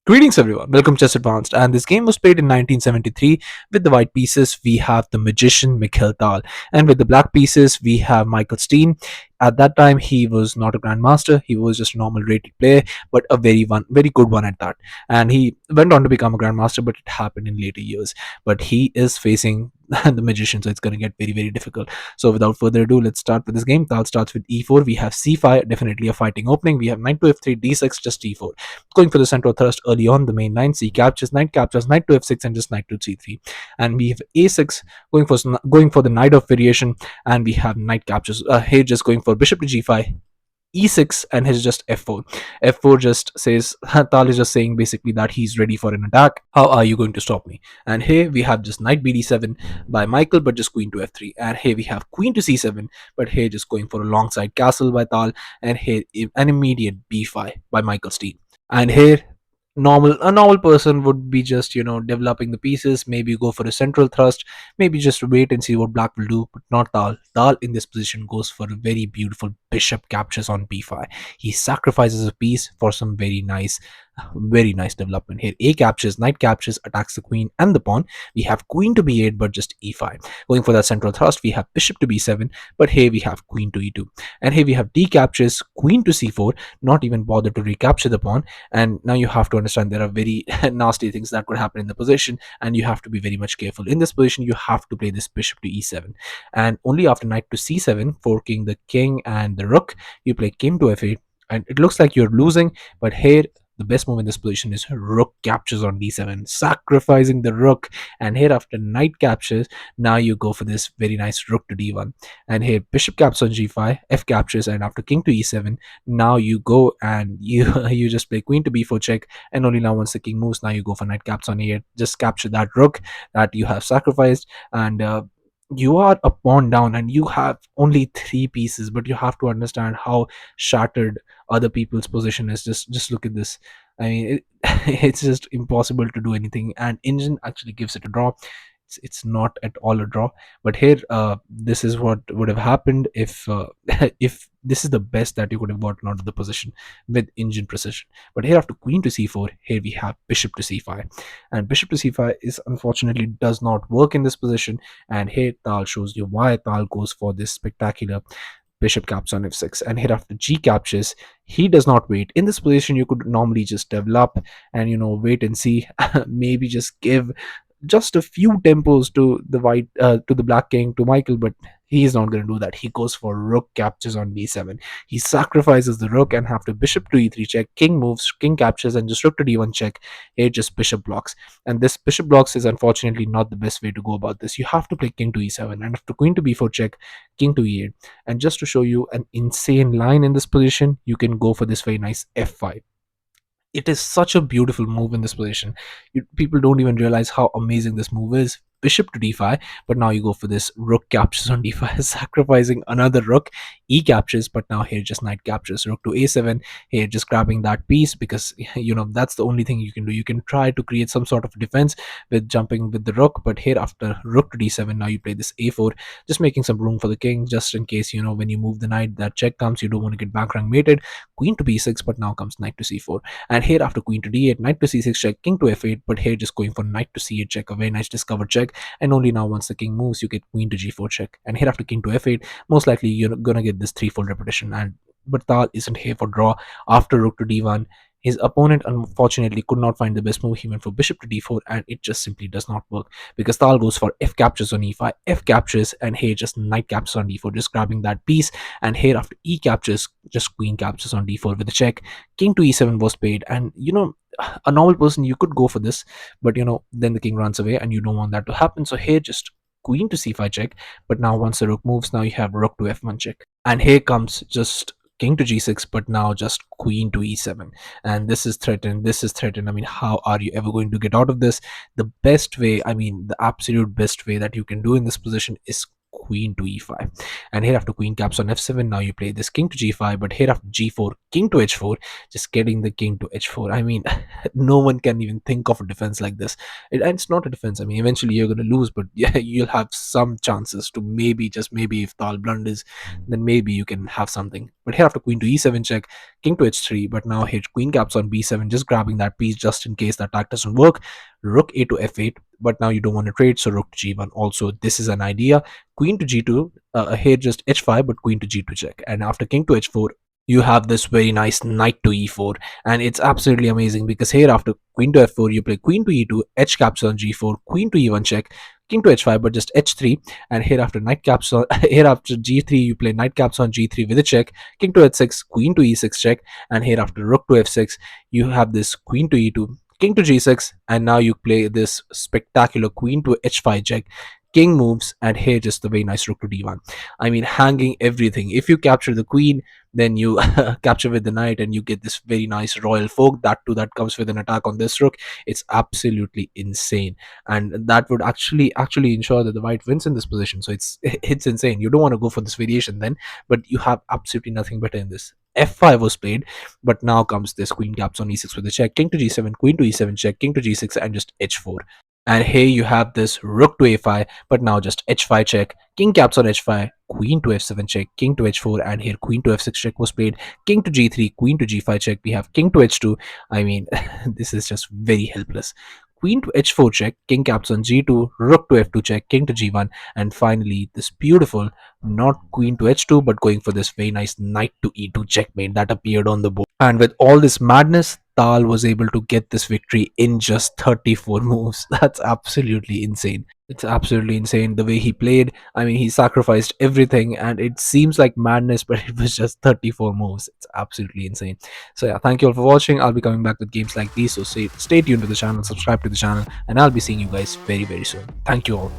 Greetings everyone, welcome to Chess Advanced, and this game was played in 1973. With the white pieces we have the magician Mikhail Tal, and with the black pieces we have Michael Steen. At that time he was not a grandmaster, he was just a normal rated player, but a very good one at that. And he went on to become a grandmaster, but it happened in later years. But he is facing the magician, so it's going to get very difficult. So without further ado, let's start with this game. Tal starts with e4, we have c5, definitely a fighting opening. We have knight to f3, d6, just e4, going for the central thrust early on. The main line, c captures, knight to f6, and just knight to c3. And we have a6, going for the knight of variation, and we have knight captures. Here just going for bishop to g5, e6, and his just f4. F4 just says, Tal is just saying basically that he's ready for an attack. How are you going to stop me? And here we have just knight bd7 by Michael, but just queen to f3. And here we have queen to c7, but here just going for a long side castle by Tal. And here an immediate b5 by Michael Steen. And here a normal person would be just developing the pieces, maybe go for a central thrust, maybe just wait and see what black will do. But not Tal in this position goes for a very beautiful bishop captures on b5. He sacrifices a piece for some very nice development. Here a captures, knight captures, attacks the queen and the pawn. We have queen to b8, but just e5. Going for that central thrust, we have bishop to b7, but here we have queen to e2. And here we have d captures, queen to c4, not even bother to recapture the pawn. And now you have to understand there are very nasty things that could happen in the position, and you have to be very much careful. In this position you have to play this bishop to e7, and only after knight to c7, forking the king and the rook, you play king to f8. And it looks like you're losing, but here the best move in this position is rook captures on d7, sacrificing the rook. And here after knight captures, now you go for this very nice rook to d1. And here bishop captures on g5, f captures, and after king to e7, now you go and you you just play queen to b4 check. And only now once the king moves, now you go for knight captures on e8, just capture that rook that you have sacrificed. And you are a pawn down and you have only three pieces, but you have to understand how shattered other people's position is. Just look at this. I mean, it's just impossible to do anything, and engine actually gives it a draw. It's not at all a draw. But here this is what would have happened if if this is the best that you could have gotten out of the position with engine precision. But here after queen to c4, here we have bishop to c5, and bishop to c5 is unfortunately does not work in this position. And here Tal shows you why. Tal goes for this spectacular bishop captures on f6, and here after g captures, he does not wait. In this position you could normally just develop and wait and see, maybe just give just a few tempos to the black king, to Michael. But he's not going to do that. He goes for rook captures on b7. He sacrifices the rook, and after bishop to e3 check, king moves, king captures, and just rook to d1 check, here just bishop blocks. And this bishop blocks is unfortunately not the best way to go about this. You have to play king to e7, and after queen to b4 check, king to e8. And just to show you an insane line in this position, you can go for this very nice f5. It is such a beautiful move in this position. People don't even realize how amazing this move is. Bishop to d5, but now you go for this rook captures on d5, sacrificing another rook. E captures, but now here just knight captures, rook to a7. Here just grabbing that piece, because that's the only thing you can do. You can try to create some sort of defense with jumping with the rook, but here after rook to d7, now you play this a4, just making some room for the king, just in case when you move the knight, that check comes, you don't want to get back rank mated. Queen to b6, but now comes knight to c4. And here after queen to d8, knight to c6 check, king to f8, but here just going for knight to c8 check, a very nice discovered check. And only now once the king moves, you get queen to g4 check. And here after king to f8, most likely you're gonna get this threefold repetition. And but Tal isn't here for draw. After rook to d1, his opponent unfortunately could not find the best move. He went for bishop to d4, and it just simply does not work, because Tal goes for f captures on e5, f captures, and here just knight captures on d4, just grabbing that piece. And here after e captures, just queen captures on d4 with a check. King to e7 was paid, and a normal person, you could go for this, but then the king runs away, and you don't want that to happen. So here just queen to c5 check, but now once the rook moves, now you have rook to f1 check. And here comes just king to g6, but now just queen to e7. And this is threatened. I mean, how are you ever going to get out of this? The best way, I mean the absolute best way that you can do in this position is queen to e5. And here after queen caps on f7, now you play this king to g5, but here after g4, king to h4, just getting the king to h4. I mean, no one can even think of a defense like this. And it's not a defense. I mean, eventually you're going to lose, but yeah, you'll have some chances to maybe, just maybe, if Tal blunders, then maybe you can have something. But here after queen to e7 check, king to h3, but now here queen caps on b7, just grabbing that piece just in case the attack doesn't work. Rook a to f8, but now you don't want to trade, so rook to g1. Also, this is an idea. Queen to g2, here just h5, but queen to g2 check. And after king to h4, you have this very nice knight to e4, and it's absolutely amazing because here after queen to f4, you play queen to e2, h caps on g4, queen to e1 check, king to h5, but just h3. And here after knight caps on here after g3, you play knight caps on g3 with a check, king to h6, queen to e6 check. And here after rook to f6, you have this queen to e2, king to g6, and now you play this spectacular queen to h5 check, king moves, and here just the very nice rook to d1. I mean, hanging everything. If you capture the queen, then you capture with the knight, and you get this very nice royal fork. That too, that comes with an attack on this rook. It's absolutely insane, and that would actually ensure that the white wins in this position. So it's insane. You don't want to go for this variation then, but you have absolutely nothing better in this. f5 was played, but now comes this queen caps on e6 with a check, king to g7, queen to e7 check, king to g6, and just h4. And here you have this rook to a5, but now just h5 check, king caps on h5, queen to f7 check, king to h4, and here queen to f6 check was played, king to g3, queen to g5 check. We have king to h2. I mean, this is just very helpless. Queen to h4 check, king caps on g2, rook to f2 check, king to g1, and finally this beautiful, not queen to h2, but going for this very nice knight to e2 checkmate that appeared on the board. And with all this madness, Tal was able to get this victory in just 34 moves. That's absolutely insane. It's absolutely insane the way he played. I mean, he sacrificed everything, and it seems like madness, but it was just 34 moves. It's absolutely insane. So yeah, thank you all for watching. I'll be coming back with games like these, so stay tuned to the channel, subscribe to the channel, and I'll be seeing you guys very, very soon. Thank you all.